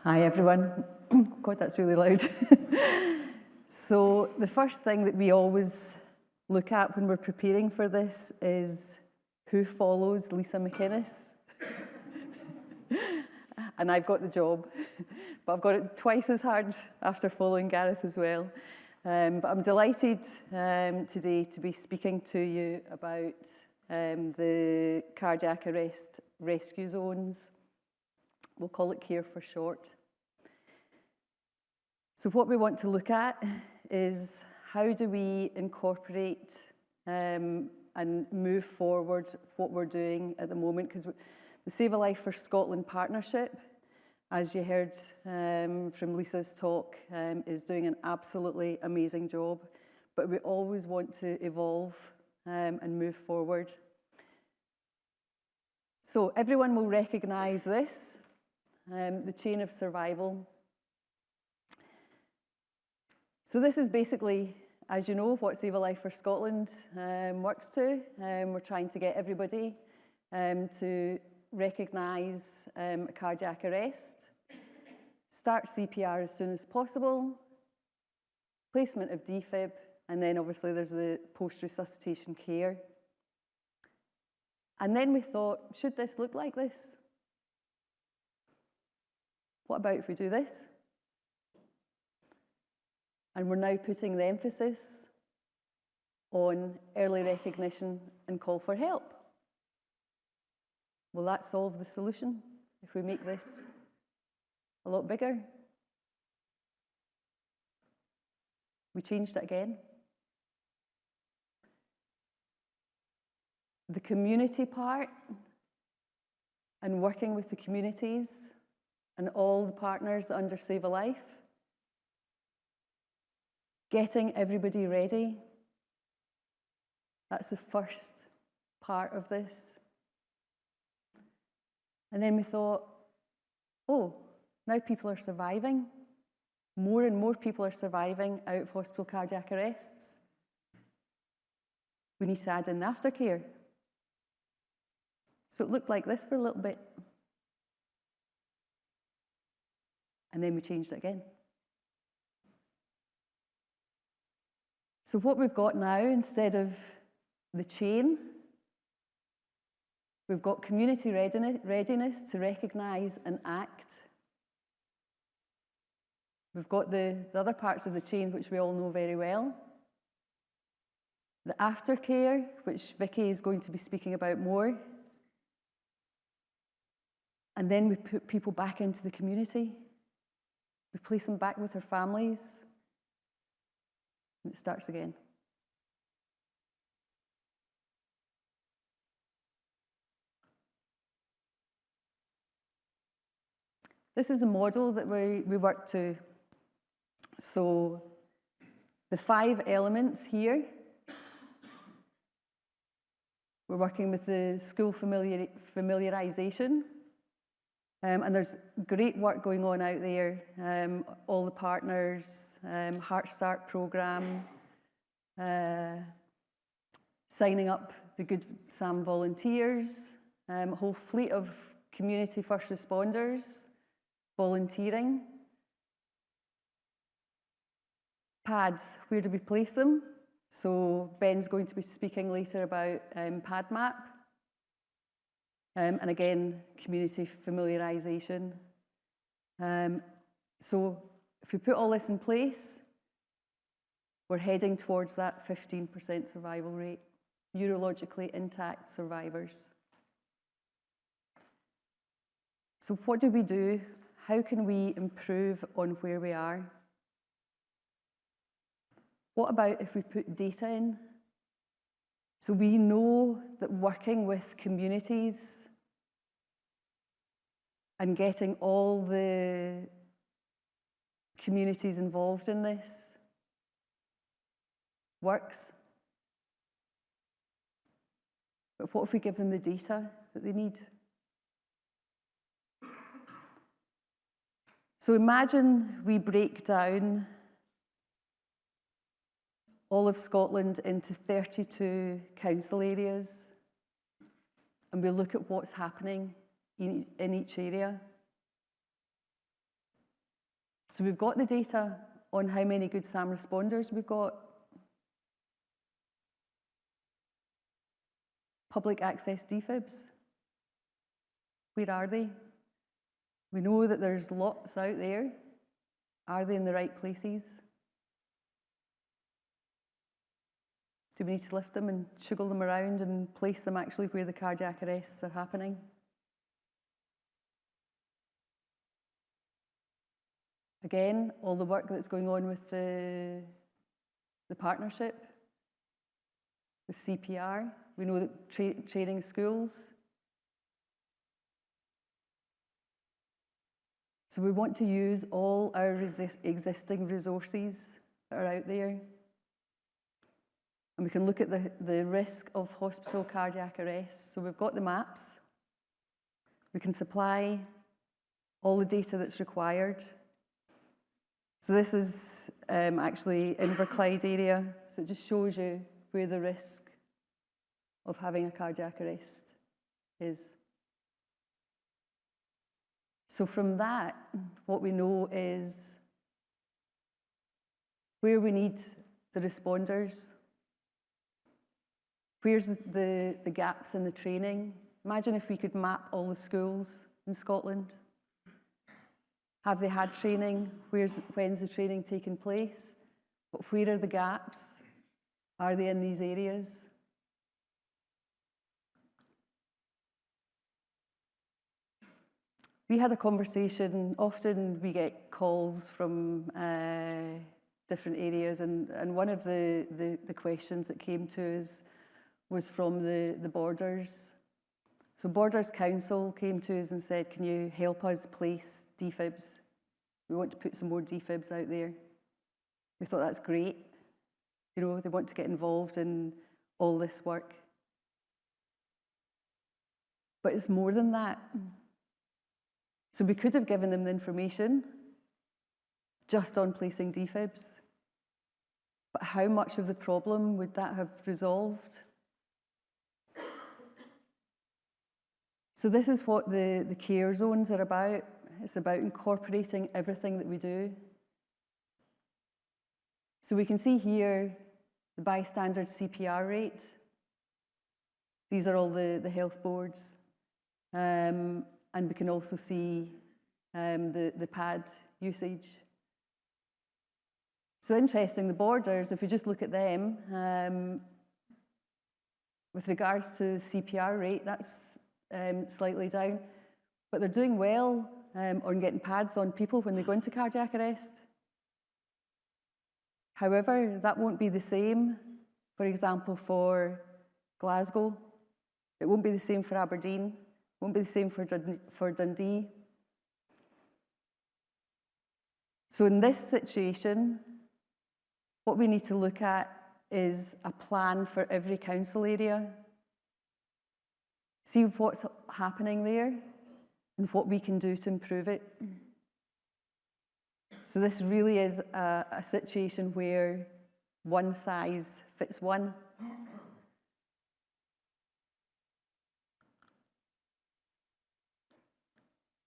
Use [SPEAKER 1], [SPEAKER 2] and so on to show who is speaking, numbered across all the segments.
[SPEAKER 1] Hi everyone. God, that's really loud. So the first thing that we always look at when we're preparing for this is who follows Lisa McInnes. And I've got the job, but I've got it twice as hard after following Gareth as well. But I'm delighted today to be speaking to you about the cardiac arrest rescue zones. We'll call it CARE for short. So what we want to look at is how do we incorporate and move forward what we're doing at the moment, because the Save a Life for Scotland partnership, as you heard from Lisa's talk, is doing an absolutely amazing job, but we always want to evolve and move forward. So everyone will recognise this, the chain of survival. So this is basically, as you know, what Save a Life for Scotland works to. We're trying to get everybody to recognise a cardiac arrest, start CPR as soon as possible, placement of defib, and then obviously there's the post-resuscitation care. And then we thought, should this look like this? What about if we do this? And we're now putting the emphasis on early recognition and call for help. Will that solve the solution if we make this a lot bigger? We changed it again. The community part and working with the communities and all the partners under Save a Life, getting everybody ready. That's the first part of this. And then we thought, oh, now people are surviving. More and more people are surviving out of hospital cardiac arrests. We need to add in the aftercare. So it looked like this for a little bit. And then we changed it again. So what we've got now, instead of the chain, we've got community readiness to recognise and act. We've got the other parts of the chain, which we all know very well. The aftercare, which Vicky is going to be speaking about more. And then we put people back into the community. We place them back with their families. And it starts again. This is a model that we work to. So the 5 elements here, we're working with the school familiarisation. And there's great work going on out there, all the partners, Heart Start programme, signing up the Good Sam volunteers, a whole fleet of community first responders, volunteering. PADs, where do we place them? So Ben's going to be speaking later about PADMAP. And again, community familiarisation. So if we put all this in place, we're heading towards that 15% survival rate, neurologically intact survivors. So what do we do? How can we improve on where we are? What about if we put data in? So we know that working with communities and getting all the communities involved in this works. But what if we give them the data that they need? So imagine we break down all of Scotland into 32 council areas, and we look at what's happening in each area. So we've got the data on how many good SAM responders we've got. Public access defibs. Where are they? We know that there's lots out there. Are they in the right places? Do we need to lift them and jiggle them around and place them actually where the cardiac arrests are happening? Again, all the work that's going on with the partnership, with CPR. We know that training schools. So we want to use all our existing resources that are out there. And we can look at the risk of hospital cardiac arrest. So we've got the maps. We can supply all the data that's required. So this is actually Inverclyde area. So it just shows you where the risk of having a cardiac arrest is. So from that, what we know is where we need the responders, where's the gaps in the training. Imagine if we could map all the schools in Scotland. Have they had training? When's the training taking place? But where are the gaps? Are they in these areas? We had a conversation. Often we get calls from different areas, and one of the questions that came to us was from the Borders. So Borders Council came to us and said, can you help us place defibs? We want to put some more defibs out there. We thought that's great. You know, they want to get involved in all this work. But it's more than that. So we could have given them the information just on placing defibs. But how much of the problem would that have resolved? So this is what the care zones are about. It's about incorporating everything that we do. So we can see here the bystander CPR rate. These are all the health boards. And we can also see the pad usage. So interesting, the Borders, if we just look at them, with regards to CPR rate, that's slightly down. But they're doing well on getting pads on people when they go into cardiac arrest. However, that won't be the same, for example, for Glasgow. It won't be the same for Aberdeen. It won't be the same for Dundee. So in this situation, what we need to look at is a plan for every council area. See what's happening there and what we can do to improve it. So this really is a situation where one size fits one.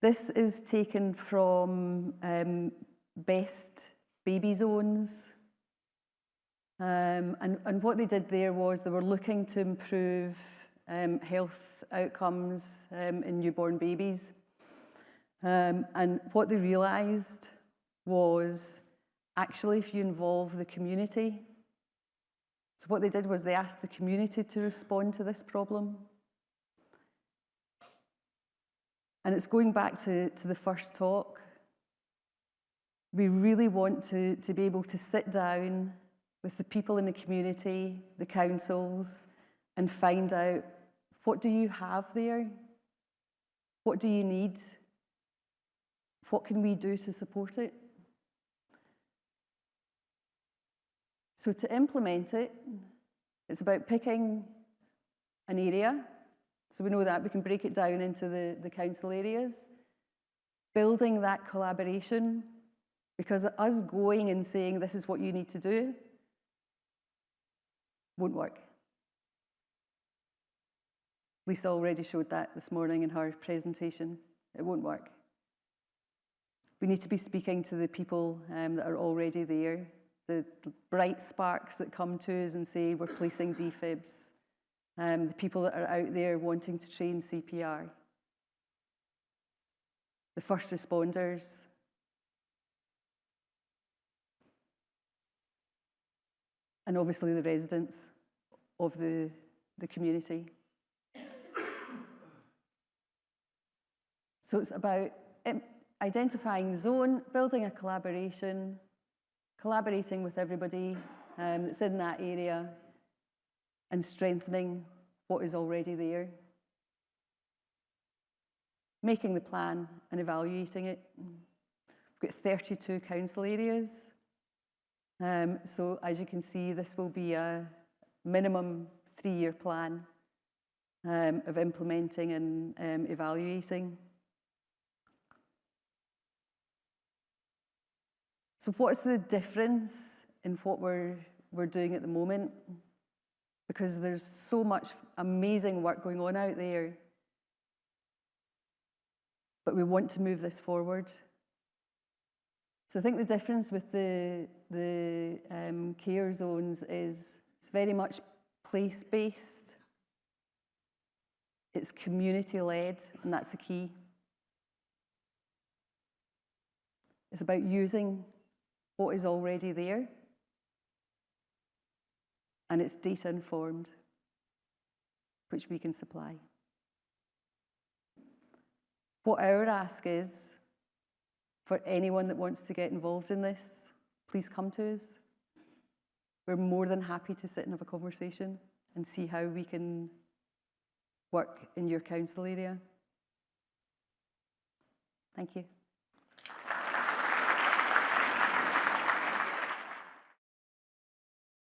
[SPEAKER 1] This is taken from best baby zones. And what they did there was they were looking to improve health outcomes in newborn babies. And what they realized was actually if you involve the community. So what they did was they asked the community to respond to this problem. And it's going back to the first talk. We really want to be able to sit down with the people in the community, the councils, and find out, what do you have there? What do you need? What can we do to support it? So to implement it, it's about picking an area. So we know that we can break it down into the council areas, building that collaboration, because us going and saying this is what you need to do won't work. Lisa already showed that this morning in her presentation. It won't work. We need to be speaking to the people that are already there, the bright sparks that come to us and say we're placing defibs, the people that are out there wanting to train CPR, the first responders, and obviously the residents of the community. So it's about identifying the zone, building a collaboration, collaborating with everybody that's in that area, and strengthening what is already there. Making the plan and evaluating it. We've got 32 council areas. So as you can see, this will be a minimum 3-year plan of implementing and evaluating. So what's the difference in what we're doing at the moment? Because there's so much amazing work going on out there, but we want to move this forward. So I think the difference with the care zones is it's very much place-based, it's community-led, and that's the key. It's about using what is already there, and it's data-informed, which we can supply. What our ask is, for anyone that wants to get involved in this, please come to us. We're more than happy to sit and have a conversation and see how we can work in your council area. Thank you.